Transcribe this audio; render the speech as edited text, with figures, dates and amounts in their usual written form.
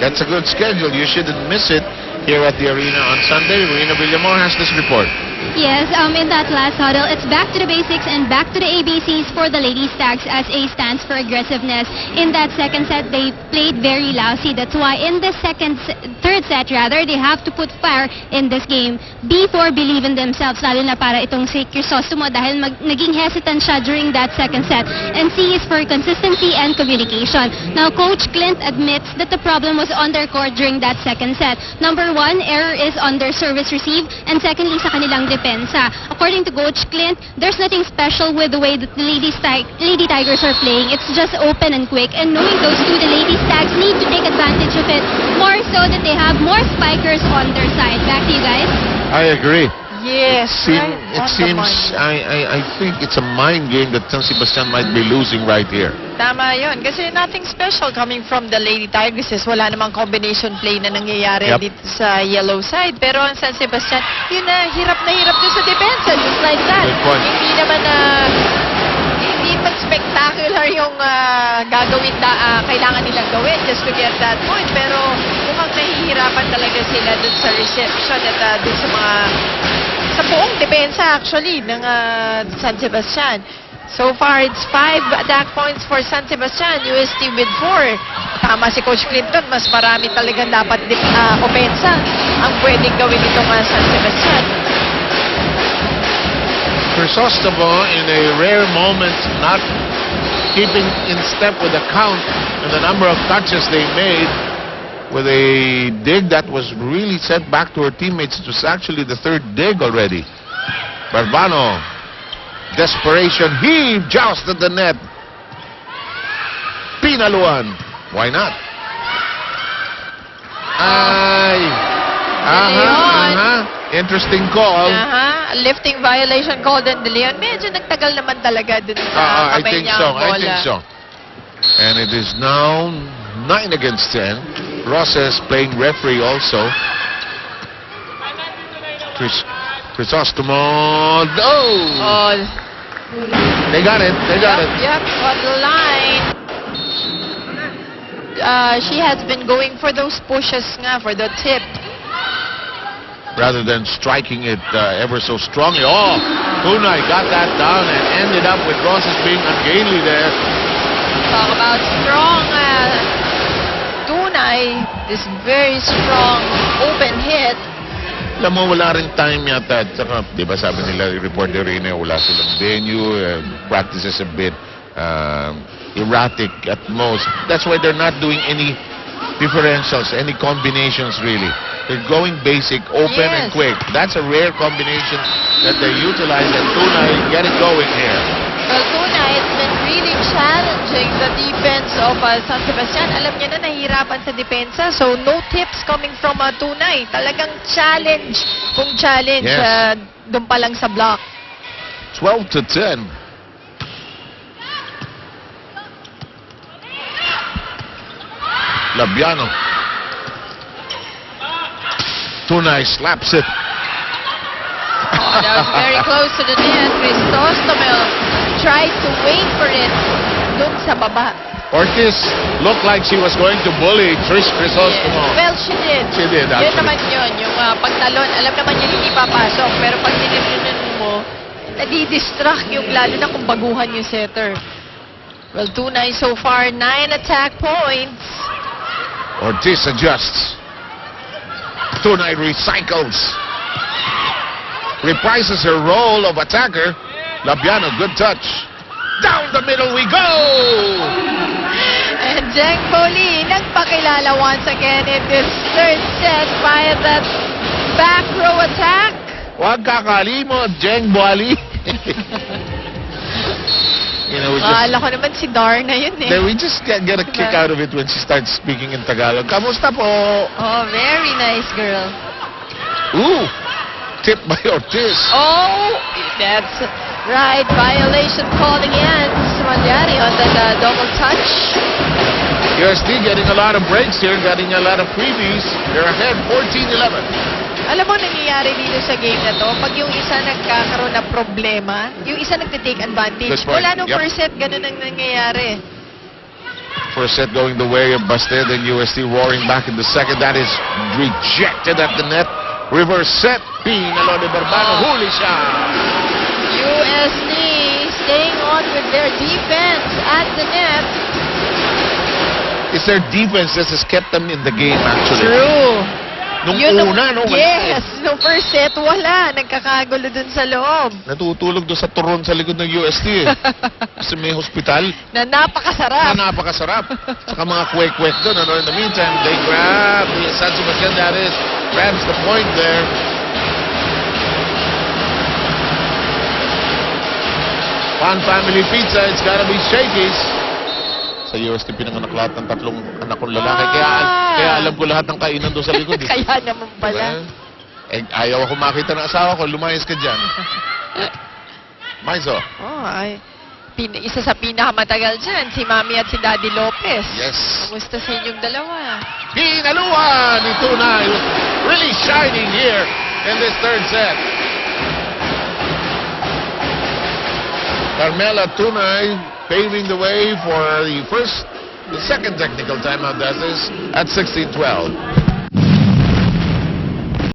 That's a good schedule. You shouldn't miss it here at the arena on Sunday. Rina Villamor has this report. Yes, in that last huddle, it's back to the basics and back to the ABCs for the Lady Stags, as A stands for aggressiveness. In that second set, they played very lousy. That's why in the third set, they have to put fire in this game. B4 believe in themselves, lalo na para itong si Crisostomo dahil naging hesitant siya during that second set. And C is for consistency and communication. Now, Coach Clint admits that the problem was on their court during that second set. Number one, error is on their service receive, and secondly, sa kanilang depensa. According to Coach Clint, there's nothing special with the way that the Lady Tigers are playing. It's just open and quick. And knowing those two, the Lady Stags need to take advantage of it more so that they have more spikers on their side. Back to you guys. I agree. Yes, It seems, I think it's a mind game that San Sebastian might be losing right here. Tama yun. Kasi nothing special coming from the Lady Tigresses. Wala namang combination play na nangyayari dito sa yellow side. Pero ang San Sebastian, yun na, hirap dun sa depensa. Just like that. Good point. Hindi naman hindi man spectacular yung gagawin kailangan nilang gawin just to get that point. Pero mukhang nahihirapan talaga sila dun sa reception at dun sa buong depensa actually ng San Sebastian. So far, it's 5 attack points for San Sebastian. UST with 4. Tama si Coach Clinton, mas marami talagang dapat opensa ang pwedeng gawin itong San Sebastian. Crisostomo, in a rare moment, not keeping in step with the count and the number of touches they made, with a dig that was really set back to her teammates. It was actually the third dig already. Barbano, desperation, heave, jousted the net. Pinaluan. Why not? Interesting call. Lifting violation called on De Leon. Medyo nagtagal naman talaga dun sa kamay niya ang bola. I think so. And it is now 9 against 10. Roses playing referee also. Crisostomo. Oh! They got it. Yep, on the line. She has been going for those pushes nga, for the tip. Rather than striking it ever so strongly. Oh! Tunay got that down and ended up with Roses being ungainly there. Talk about strong Tunay. This very strong open hit. Alam mo, wala rin time yata. Saka, di ba sabi nila, report ni Rene, wala silang venue, practices a bit erratic at most. That's why they're not doing any differentials, any combinations really. They're going basic, open and quick. That's a rare combination that they utilize, and Tunay get it going here. Well, Tunay, it's been really challenging the defense of San Sebastian. Alam niya na nahihirapan sa depensa, so no tips coming from Tunay. Talagang challenge kung challenge doon pa lang sa block. 12-10. Labiano. Tunay slaps it. Oh, that was very close to the net. Crisostomo tried to wait for it doon sa baba. Ortiz looked like she was going to bully Trish Crisostomo. Yes. Well, she did. She did, actually. Yun naman yun. Yung pagtalon, alam naman yun hindi papasok. Pero pag tinipinin mo, nadi-distract yung lalo na kung baguhan yung setter. Well, Tunay so far, 9 attack points. Ortiz adjusts. Tunay recycles. Reprises her role of attacker. Labiano, good touch. Down the middle we go! And Jeng Boli nagpakilala once again in this third set via that back row attack. Huwag kakalimot, Jeng Boli. You know, Akala ko naman si Darna yun eh. we just get a kick out of it when she starts speaking in Tagalog. Kamusta po? Oh, very nice girl. Ooh! Tipped by Ortiz. Oh, that's right. Violation called against Manjari on that double touch. USD getting a lot of breaks here, getting a lot of freebies. They're ahead 14-11. Alam mo, nangyayari dito sa game na to, pag yung isa nagkakaroon ng problema, yung isa nagte-take advantage. That's right. Wala nung Yep. first set, ganun ang nangyayari. First set going the way of Basted and UST roaring back in the second. That is rejected at the net. Reverse set. Pinalo ni Barbano. Huli siya. UST staying on with their defense at the net. It's their defense that has kept them in the game actually. True. Nung Yun una, no? Yes, nung first set, wala. Nagkakagulo dun sa loob. Natutulog doon sa turon sa likod ng UST eh. Kasi may hospital Na napakasarap. na napakasarap. Saka mga kwek-kwek doon. Ano? In the meantime, they grab the Sancho Magendares. Grabs the point there. One family pizza, it's gotta be Shakey's. Sa UST pinanganak lahat ng tatlong anak kong lalaki. Kaya alam ko lahat ng kainan doon sa likod. Eh. Kaya naman pala. Eh, ayaw ako makita ng asawa ko. Lumayas ka dyan. Maiso. Oh, ay. Isa sa pinakamatagal dyan, si Mami at si Daddy Lopez. Yes. Kamusta sa inyong dalawa? Pinaluan ni Tunay. Really shining here in this third set. Carmela Tunay paving the way for the second technical timeout, that is, at 16-12.